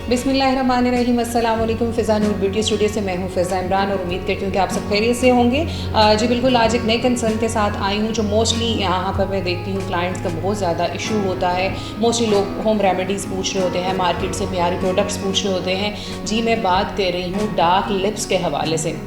बिस्मिल्लाहिर्रहमानिर्रहीम, अस्सलाम वालेकुम। फ़िज़ा नूर ब्यूटी स्टूडियो से मैं हूँ फ़िज़ा इमरान और उम्मीद करती हूँ कि आप सब खैरियत से होंगे। जी बिल्कुल, आज एक नए कंसर्न के साथ आई हूँ जो मोस्टली यहाँ पर मैं देखती हूँ क्लाइंट्स का बहुत ज़्यादा इशू होता है। मोस्टली लोग होम रेमेडीज़ पूछ रहे होते हैं, मार्केट से मियारी प्रोडक्ट्स पूछ रहे होते हैं। जी मैं बात कर रही हूँ डार्क लिप्स के हवाले से।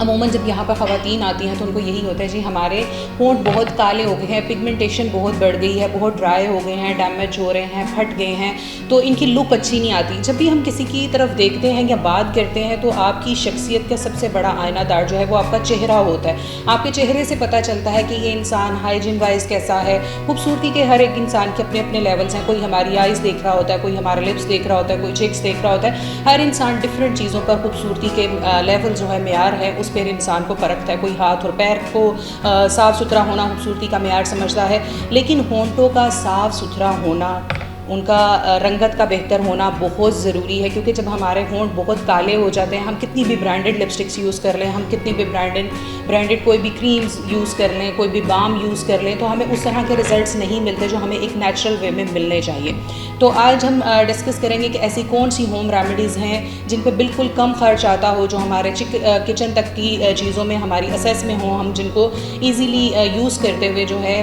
अमूमन जब यहाँ पर ख़वातीन आती हैं तो उनको यही होता है जी हमारे होंठ बहुत काले हो गए हैं, पिगमेंटेशन बहुत बढ़ गई है, बहुत ड्राई हो गए हैं, डैमेज हो रहे हैं, फट गए हैं, तो इनकी लुक अच्छी नहीं आती। जब भी हम किसी की तरफ देखते हैं या बात करते हैं तो आपकी शख्सियत का सबसे बड़ा आयनादार जो है वो आपका चेहरा होता है। आपके चेहरे से पता चलता है कि ये इंसान हाइजीन वाइज कैसा है। खूबसूरती के हर एक इंसान के अपने अपने लेवल्स हैं। कोई हमारी आइज़ देख रहा होता है, कोई हमारे लिप्स देख रहा होता है, कोई चिक्स देख रहा होता है। हर इंसान डिफरेंट चीज़ों पर खूबसूरती के लेवल जो है मेयार है उस पर इंसान को परखता है। कोई हाथ और पैर को साफ़ सुथरा होना खूबसूरती का मेयार समझता है, लेकिन होंठों का साफ़ सुथरा होना, उनका रंगत का बेहतर होना बहुत ज़रूरी है। क्योंकि जब हमारे होंठ बहुत काले हो जाते हैं, हम कितनी भी ब्रांडेड लिपस्टिक्स यूज़ कर लें, हम कितनी भी ब्रांडेड कोई भी क्रीम्स यूज़ कर लें, कोई भी बाम यूज़ कर लें, तो हमें उस तरह के रिजल्ट्स नहीं मिलते जो हमें एक नेचुरल वे में मिलने चाहिए। तो आज हम डिस्कस करेंगे कि ऐसी कौन सी होम रेमेडीज़ हैं जिन पर बिल्कुल कम खर्च आता हो, जो हमारे किचन तक की चीज़ों में हमारी असेस में हो, हम जिनको ईज़िली यूज़ करते हुए जो है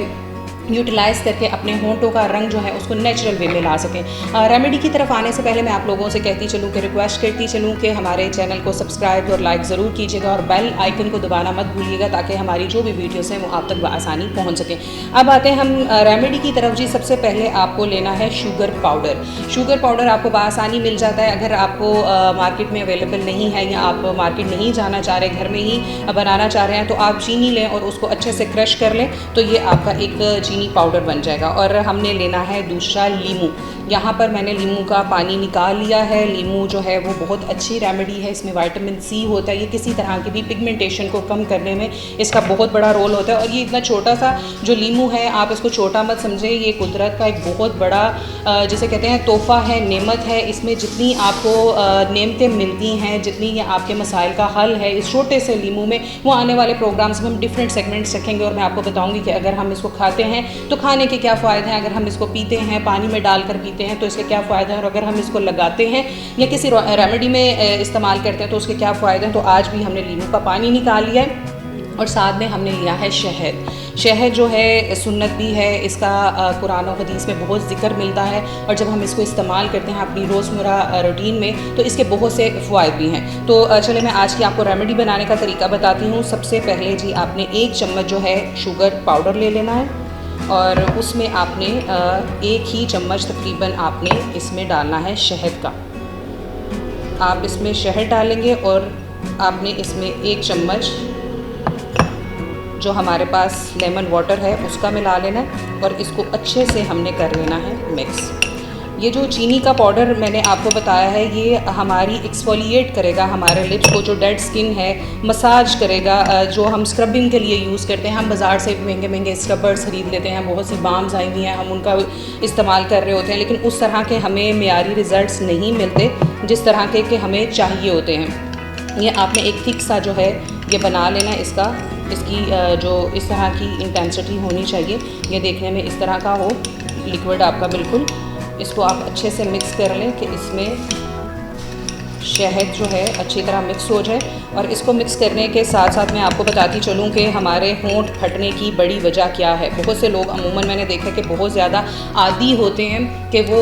यूटिलाइज़ करके अपने होंठों का रंग जो है उसको नेचुरल वे में ला सकें। रेमेडी की तरफ आने से पहले मैं आप लोगों से कहती चलूँ कि रिक्वेस्ट करती चलूँ कि हमारे चैनल को सब्सक्राइब और लाइक ज़रूर कीजिएगा और बेल आइकन को दबाना मत भूलिएगा ताकि हमारी जो भी वीडियोस हैं वो आप तक बआसानी पहुँच सकें। अब आते हैं हम रेमेडी की तरफ। जी सबसे पहले आपको लेना है शुगर पाउडर। शुगर पाउडर आपको बआसानी मिल जाता है। अगर आपको मार्केट में अवेलेबल नहीं है या आप मार्केट नहीं जाना चाह रहे, घर में ही बनाना चाह रहे हैं, तो आप चीनी लें और उसको अच्छे से क्रश कर लें, तो ये आपका एक चीनी पाउडर बन जाएगा। और हमने लेना है दूसरा लीमू। यहाँ पर मैंने लीमू का पानी निकाल लिया है। लीमू जो है वो बहुत अच्छी रेमेडी है, इसमें विटामिन सी होता है। ये किसी तरह की भी पिगमेंटेशन को कम करने में इसका बहुत बड़ा रोल होता है। और ये इतना छोटा सा जो लीमू है, आप इसको छोटा मत समझें, ये कुदरत का एक बहुत बड़ा जिसे कहते हैं तोहफ़ा है, नेमत है। इसमें जितनी आपको नेमतें मिलती हैं, जितनी ये आपके मसाइल का हल है इस छोटे से लीमू में, वो आने वाले प्रोग्राम्स में हम डिफरेंट सेगमेंट्स रखेंगे और मैं आपको बताऊँगी कि अगर हम इसको खाते हैं तो खाने के क्या फ़ायदे हैं, अगर हम इसको पीते हैं, पानी में डालकर पीते हैं तो इसके क्या फ़ायदे हैं, और अगर हम इसको लगाते हैं या किसी रेमेडी में इस्तेमाल करते हैं तो उसके क्या फ़ायदे हैं। तो आज भी हमने लीमू का पानी निकाल लिया है और साथ में हमने लिया है शहद। शहद जो है सुन्नत भी है, इसका कुरान और हदीस में बहुत ज़िक्र मिलता है और जब हम इसको इस्तेमाल करते हैं अपनी रोज़मर्रा रूटीन में तो इसके बहुत से फ़वाइद भी हैं। तो चले मैं आज की आपको रेमेडी बनाने का तरीका बताती हूँ। सबसे पहले जी आपने 1 चम्मच जो है शुगर पाउडर ले लेना है और उसमें आपने 1 ही चम्मच तकरीबन आपने इसमें डालना है शहद का। आप इसमें शहद डालेंगे और आपने इसमें 1 चम्मच जो हमारे पास लेमन वाटर है उसका मिला लेना है और इसको अच्छे से हमने कर लेना है मिक्स। ये जो चीनी का पाउडर मैंने आपको बताया है ये हमारी एक्सफोलिएट करेगा हमारे लिप्स को, जो डेड स्किन है मसाज करेगा। जो हम स्क्रबिंग के लिए यूज़ करते हैं, हम बाज़ार से महंगे महंगे स्क्रबर्स ख़रीद लेते हैं, बहुत सी बाम्स आई हुई हैं, हम उनका इस्तेमाल कर रहे होते हैं, लेकिन उस तरह के हमें मियारी रिज़ल्ट्स नहीं मिलते जिस तरह के हमें चाहिए होते हैं। ये आपने एक थिक सा जो है ये बना लेना है, इसकी जो इस तरह की इंटेंसिटी होनी चाहिए, ये देखने में इस तरह का हो लिक्विड आपका बिल्कुल। इसको आप अच्छे से मिक्स कर लें कि इसमें शहद जो है अच्छी तरह मिक्स हो जाए। और इसको मिक्स करने के साथ साथ मैं आपको बताती चलूँ कि हमारे होंठ फटने की बड़ी वजह क्या है। बहुत से लोग अमूमन मैंने देखा कि बहुत ज़्यादा आदी होते हैं कि वो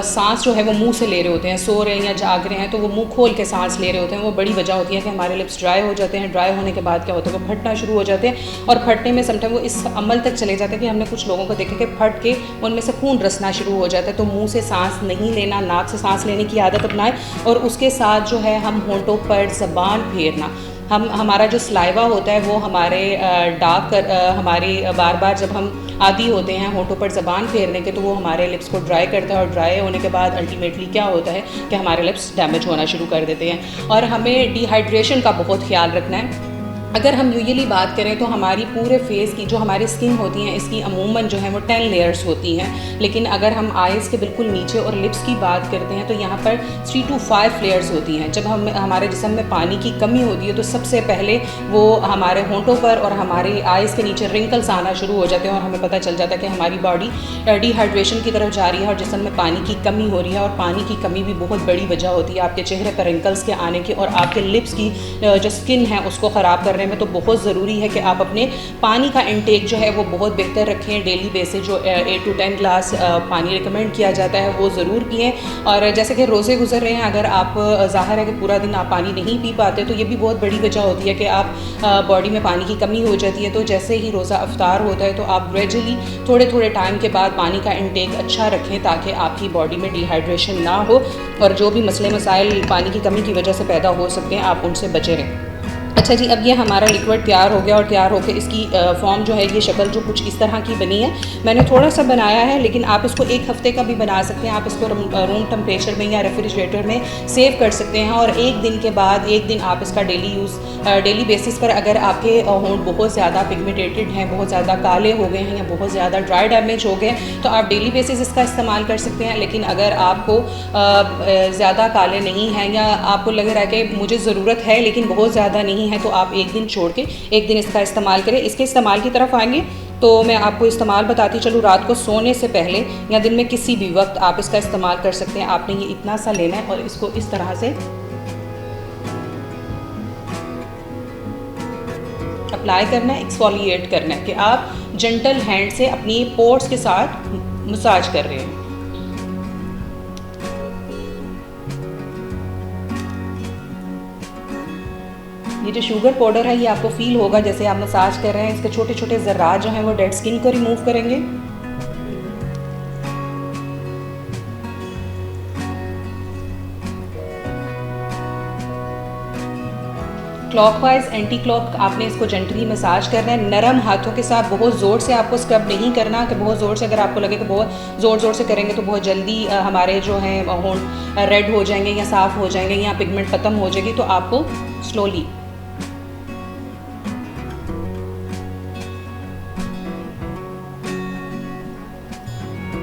सांस जो है वो मुंह से ले रहे होते हैं, सो रहे हैं या जाग रहे हैं तो वो मुंह खोल के सांस ले रहे होते हैं। वो बड़ी वजह होती है कि हमारे लिप्स ड्राई हो जाते हैं। ड्राई होने के बाद क्या होता है, वो फटना शुरू हो जाते हैं और फटने में समटाइम वो इस अमल तक चले जाते हैं कि हमने कुछ लोगों को देखा कि फट के उनमें से खून रसना शुरू हो जाता है। तो मुँह से सांस नहीं लेना, नाक से सांस लेने की आदत अपनाएं और उसके साथ जो है हम होंठों पर ज़बान फेरना। हमारा जो सलाइवा होता है वो हमारे हमारे बार बार जब हम आदी होते हैं होंठों पर ज़बान फेरने के तो वो हमारे लिप्स को ड्राई करता है और ड्राई होने के बाद अल्टीमेटली क्या होता है कि हमारे लिप्स डैमेज होना शुरू कर देते हैं। और हमें डिहाइड्रेशन का बहुत ख्याल रखना है। अगर हम यूजुअली बात करें तो हमारी पूरे फेस की जो हमारी स्किन होती है इसकी अमूमन जो है वो 10 लेयर्स होती हैं, लेकिन अगर हम आइज़ के बिल्कुल नीचे और लिप्स की बात करते हैं तो यहाँ पर 3 to 5 लेयर्स होती हैं। जब हम हमारे जिस्म में पानी की कमी होती है तो सबसे पहले वो हमारे होंठों पर और हमारे आइज़ के नीचे रिंकल्स आना शुरू हो जाते हैं और हमें पता चल जाता है कि हमारी बॉडी डिहाइड्रेशन की तरफ जा रही है और जिस्म में पानी की कमी हो रही है। और पानी की कमी भी बहुत बड़ी वजह होती है आपके चेहरे पर रिंकल्स के आने की और आपके लिप्स की जो स्किन है उसको ख़राब करने में। तो बहुत ज़रूरी है कि आप अपने पानी का इंटेक जो है वो बहुत बेहतर रखें। डेली बेसिस जो 8 to 10 ग्लास पानी रिकमेंड किया जाता है वो ज़रूर पिएँ। और जैसे कि रोज़े गुजर रहे हैं, अगर आप ज़ाहिर है कि पूरा दिन आप पानी नहीं पी पाते तो ये भी बहुत बड़ी वजह होती है कि आप बॉडी में पानी की कमी हो जाती है। तो जैसे ही रोज़ा अफ्तार होता है तो आप ग्रेजुअली थोड़े थोड़े टाइम के बाद पानी का इंटेक अच्छा रखें ताकि आपकी बॉडी में डिहाइड्रेशन ना हो और जो भी मसले मसाइल पानी की कमी की वजह से पैदा हो सकते हैं आप उनसे बचे रहें। अच्छा जी, अब ये हमारा लिक्विड तैयार हो गया और तैयार होकर इसकी फॉर्म जो है ये शक्ल जो कुछ इस तरह की बनी है। मैंने थोड़ा सा बनाया है लेकिन आप इसको 1 हफ़्ते का भी बना सकते हैं। आप इसको रूम टेम्परेचर में या रेफ्रिजरेटर में सेव कर सकते हैं और 1 दिन के बाद 1 दिन आप इसका डेली बेसिस पर अगर आपके होंठ बहुत ज़्यादा पिगमेंटेटेड हैं, बहुत ज़्यादा काले हो गए हैं या बहुत ज़्यादा ड्राई डैमेज हो गए तो आप डेली बेसिस इसका इस्तेमाल कर सकते हैं। लेकिन अगर आपको ज़्यादा काले नहीं हैं या आपको लग रहा है कि मुझे ज़रूरत है लेकिन बहुत ज़्यादा नहीं है तो आप 1 दिन छोड़ के 1 दिन इसका इस्तेमाल करें। इसके इस्तेमाल की तरफ आएंगे तो मैं आपको इस्तेमाल बताती चलूँ। रात को सोने से पहले या दिन में किसी भी वक्त आप इसका इस्तेमाल कर सकते हैं। आपने ये इतना सा लेना है और इसको इस तरह से अप्लाई करना है, एक्सफोलिएट करना है कि आप जेंटल हैंड से अपनी पोर्स के साथ मसाज कर रहे हैं। ये जो शुगर पाउडर है ये आपको फील होगा जैसे आप मसाज कर रहे हैं। इसके छोटे छोटे ज़र्रात जो हैं वो डेड स्किन को रिमूव करेंगे। क्लॉकवाइज एंटी क्लॉक आपने इसको जेंटली मसाज करना है, नरम हाथों के साथ। बहुत ज़ोर से आपको स्क्रब नहीं करना कि बहुत ज़ोर से अगर आपको लगे कि बहुत ज़ोर से करेंगे तो बहुत जल्दी हमारे जो हैं होंठ रेड हो जाएंगे या साफ़ हो जाएंगे या पिगमेंट ख़त्म हो जाएगी। तो आपको स्लोली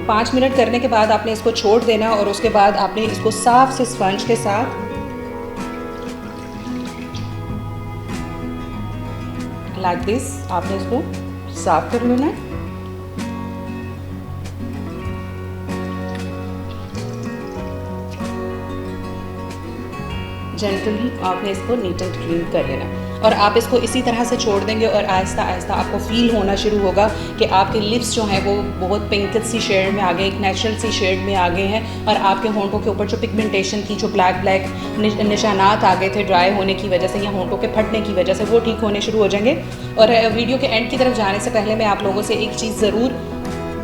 5 मिनट करने के बाद आपने इसको छोड़ देना और उसके बाद आपने इसको साफ से स्पंज के साथ लाइक दिस आपने इसको साफ कर लेना है। जेंटली आपने इसको नीट एंड क्लीन कर लेना और आप इसको इसी तरह से छोड़ देंगे और आहिस्ता आहिस्ता आपको फील होना शुरू होगा कि आपके लिप्स जो हैं वो बहुत पिंक सी शेड में आ गए, एक नेचुरल सी शेड में आ गए हैं और आपके होंठों के ऊपर जो पिगमेंटेशन थी, जो ब्लैक निशानात आ गए थे ड्राई होने की वजह से या होंठों के फटने की वजह से, वो ठीक होने शुरू हो जाएंगे। और वीडियो के एंड की तरफ जाने से पहले मैं आप लोगों से एक चीज़ ज़रूर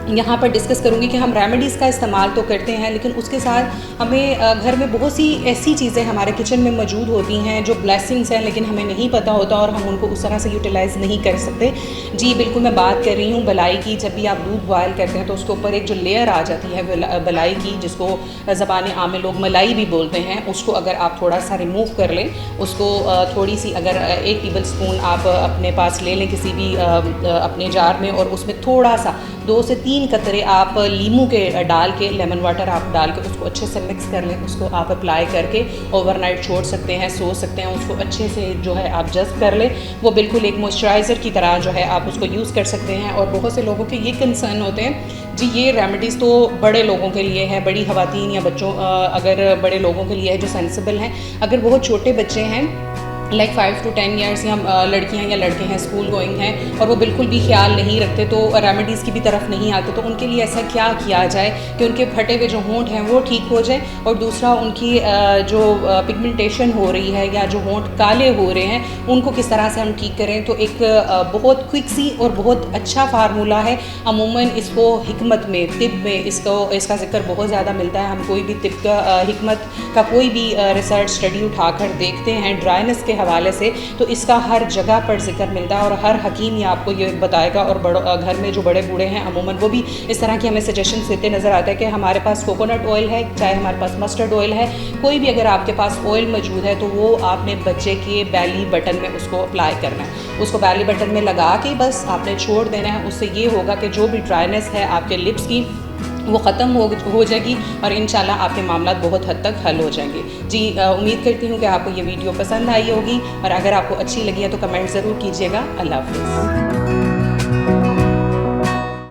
यहाँ पर डिस्कस करूँगी कि हम रेमेडीज़ का इस्तेमाल तो करते हैं लेकिन उसके साथ हमें घर में बहुत सी ऐसी चीज़ें हमारे किचन में मौजूद होती हैं जो ब्लेसिंग्स हैं लेकिन हमें नहीं पता होता और हम उनको उस तरह से यूटिलाइज़ नहीं कर सकते। जी बिल्कुल, मैं बात कर रही हूँ बलाई की। जब भी आप दूध बॉयल करते हैं तो उसके ऊपर एक जो लेयर आ जाती है बलाई की, जिसको ज़बान आम में लोग मलाई भी बोलते हैं, उसको अगर आप थोड़ा सा रिमूव कर लें, उसको थोड़ी सी अगर 1 टेबल स्पून आप अपने पास ले लें किसी भी अपने जार में और उसमें थोड़ा सा 2 से 3 कतरे आप लीमू के डाल के, लेमन वाटर आप डाल के उसको अच्छे से मिक्स कर लें। उसको आप अप्लाई करके ओवरनाइट छोड़ सकते हैं, सो सकते हैं। उसको अच्छे से जो है आप जस्ट कर लें, वो बिल्कुल एक मॉइस्चराइज़र की तरह जो है आप उसको यूज़ कर सकते हैं। और बहुत से लोगों के ये कंसर्न होते हैं जी, ये रेमेडीज़ तो बड़े लोगों के लिए है, बड़ी ख़वातीन या बच्चों, अगर बड़े लोगों के लिए है जो सेंसिबल हैं। अगर बहुत छोटे बच्चे हैं लाइक 5 to 10 ईयर्स या लड़कियां या लड़के हैं, स्कूल गोइंग हैं और वो बिल्कुल भी ख्याल नहीं रखते तो रेमेडीज़ की भी तरफ नहीं आते, तो उनके लिए ऐसा क्या किया जाए कि उनके फटे हुए जो होंठ हैं वो ठीक हो जाए और दूसरा उनकी जो पिगमेंटेशन हो रही है या जो होंठ काले हो रहे हैं उनको किस तरह से हम ठीक करें। तो एक बहुत क्विक सी और बहुत अच्छा फार्मूला है। अमूमन इसको हिकमत में, तिब में इसका जिक्र बहुत ज़्यादा मिलता है। हम कोई भी तिब का हिकमत का कोई भी रिसर्च स्टडी उठाकर देखते हैं ड्राइनेस के हवाले से तो इसका हर जगह पर जिक्र मिलता है और हर हकीम ये आपको ये बताएगा। और घर में जो बड़े बूढ़े हैं अमूमन वो भी इस तरह की हमें सजेशन देते नज़र आता है कि हमारे पास कोकोनट ऑयल है, चाहे हमारे पास मस्टर्ड ऑयल है, कोई भी अगर आपके पास ऑयल मौजूद है तो वो आपने बच्चे के बेली बटन में उसको अप्लाई करना है। उसको बेली बटन में लगा के बस आपने छोड़ देना है। उससे ये होगा कि जो भी ड्राइनेस है आपके लिप्स की वो ख़त्म हो जाएगी और इंशाल्लाह आपके मामला बहुत हद तक हल हो जाएंगे। जी उम्मीद करती हूँ कि आपको ये वीडियो पसंद आई होगी और अगर आपको अच्छी लगी है तो कमेंट ज़रूर कीजिएगा। अल्लाह हाफ़िज़।